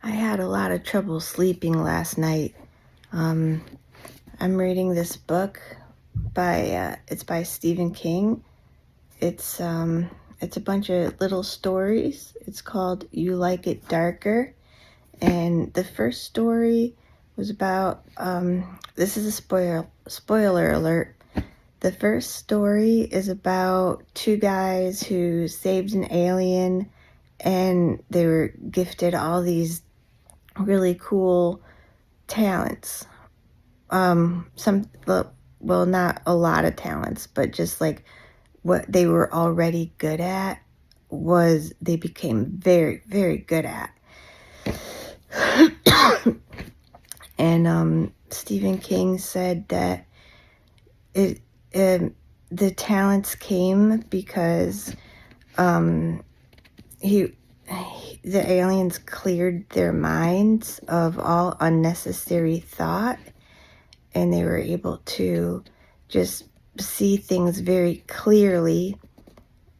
I had a lot of trouble sleeping last night. Um, I'm reading this book it's by Stephen King. It's a bunch of little stories. It's called You Like It Darker, and the first story was about this is a spoiler alert. The first story is about two guys who saved an alien, and they were gifted all these really cool talents. Well, not a lot of talents, but just like what they were already good at was they became very, very good at. And Stephen King said that it the talents came because the aliens cleared their minds of all unnecessary thought, and they were able to just see things very clearly,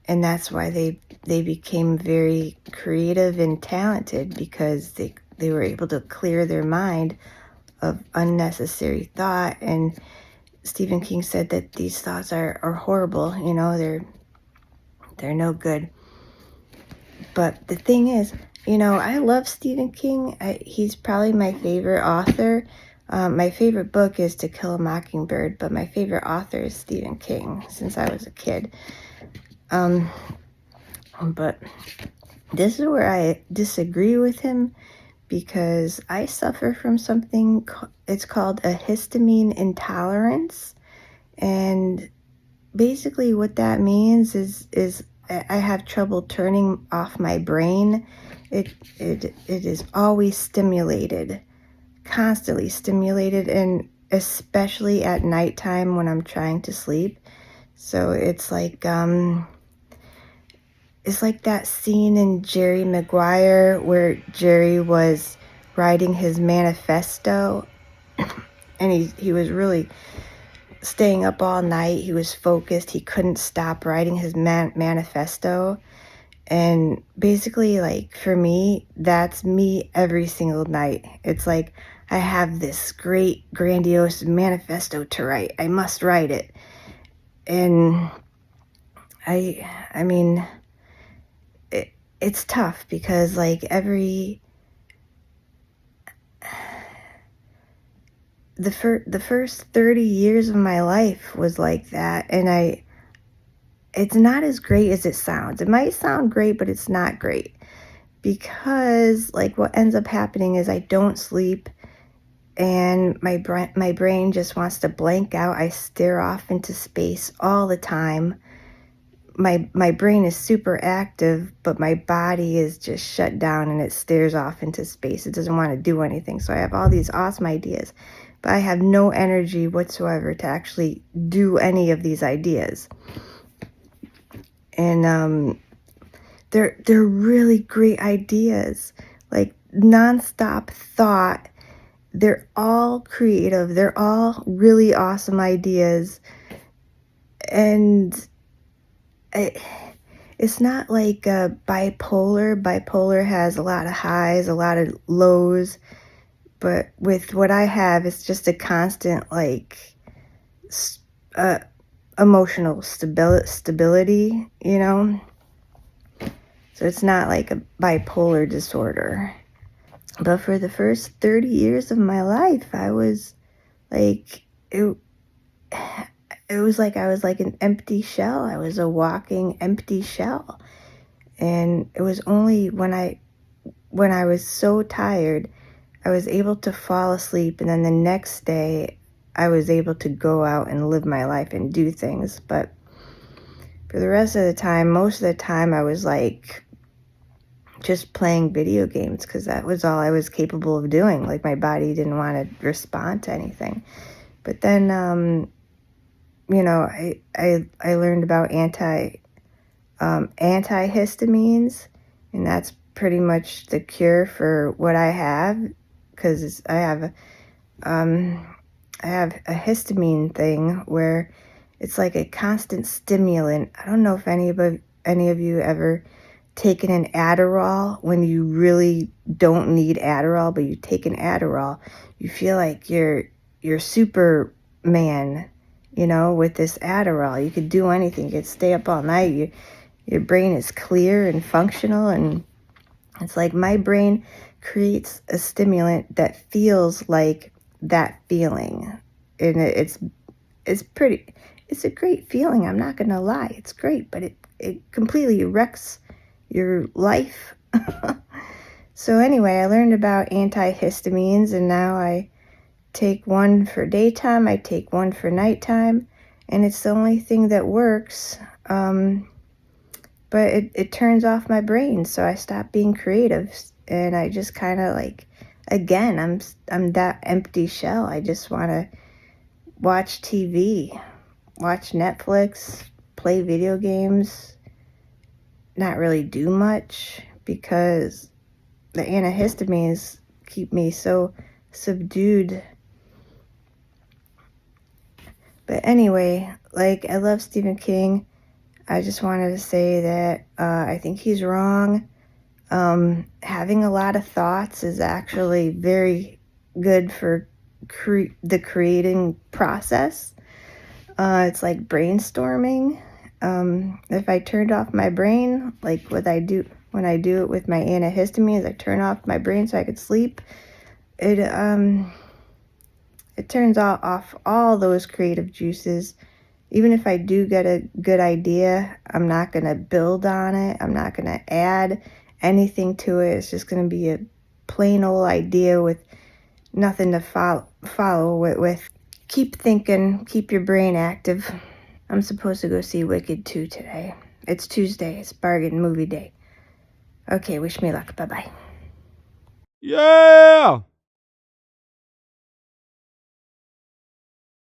and that's why they became very creative and talented, because they were able to clear their mind of unnecessary thought. And Stephen King said that these thoughts are horrible, they're no good. But the thing is, I love Stephen King. He's probably my favorite author. My favorite book is To Kill a Mockingbird, but my favorite author is Stephen King since I was a kid. But this is where I disagree with him, because I suffer from something, it's called a histamine intolerance. And basically what that means is I have trouble turning off my brain. It is always stimulated, constantly stimulated, and especially at nighttime when I'm trying to sleep. So it's like that scene in Jerry Maguire where Jerry was writing his manifesto, and he was really staying up all night. He was focused. He couldn't stop writing his manifesto. And basically, like, for me, that's me every single night. It's like I have this great, grandiose manifesto to write. I must write it. And I mean, it's tough, because like the first 30 years of my life was like that, and it's not as great as it sounds. It might sound great, but it's not great, because like what ends up happening is I don't sleep, and my brain just wants to blank out. I stare off into space all the time. My brain is super active, but my body is just shut down, and it stares off into space. It doesn't want to do anything. So I have all these awesome ideas, but I have no energy whatsoever to actually do any of these ideas. And they're really great ideas, like nonstop thought. They're all creative. They're all really awesome ideas. And it's not like bipolar. Bipolar has a lot of highs, a lot of lows. But with what I have, it's just a constant, like, emotional stability, So it's not like a bipolar disorder. But for the first 30 years of my life, I was like, it was like I was like an empty shell. I was a walking empty shell. And it was only when I was so tired, I was able to fall asleep, and then the next day I was able to go out and live my life and do things. But for the rest of the time, most of the time, I was like just playing video games, because that was all I was capable of doing. Like, my body didn't want to respond to anything. But then, I learned about antihistamines, and that's pretty much the cure for what I have, because I have a histamine thing where it's like a constant stimulant. I don't know if any of you ever taking an Adderall when you really don't need Adderall, but you take an Adderall, you feel like you're Superman, you know, with this Adderall. You could do anything. You could stay up all night. Your brain is clear and functional, and it's like my brain creates a stimulant that feels like that feeling. And it's a great feeling. I'm not gonna lie. It's great, but it completely wrecks your life. So anyway, I learned about antihistamines, and now I take one for daytime, I take one for nighttime, and it's the only thing that works. But it turns off my brain, so I stop being creative, and I just kind of like, again, I'm that empty shell. I just want to watch TV, watch Netflix, play video games, not really do much, because the antihistamines keep me so subdued. But anyway, like, I love Stephen King. I just wanted to say that I think he's wrong. Having a lot of thoughts is actually very good for the creating process. It's like brainstorming. If I turned off my brain, like what I do when I do it with my antihistamines, I turn off my brain so I could sleep. It turns off all those creative juices. Even if I do get a good idea, I'm not going to build on it. I'm not going to add anything to it. It's just going to be a plain old idea with nothing to follow it with. Keep thinking, keep your brain active. I'm supposed to go see Wicked 2 today. It's Tuesday. It's bargain movie day. Okay, wish me luck. Bye-bye. Yeah!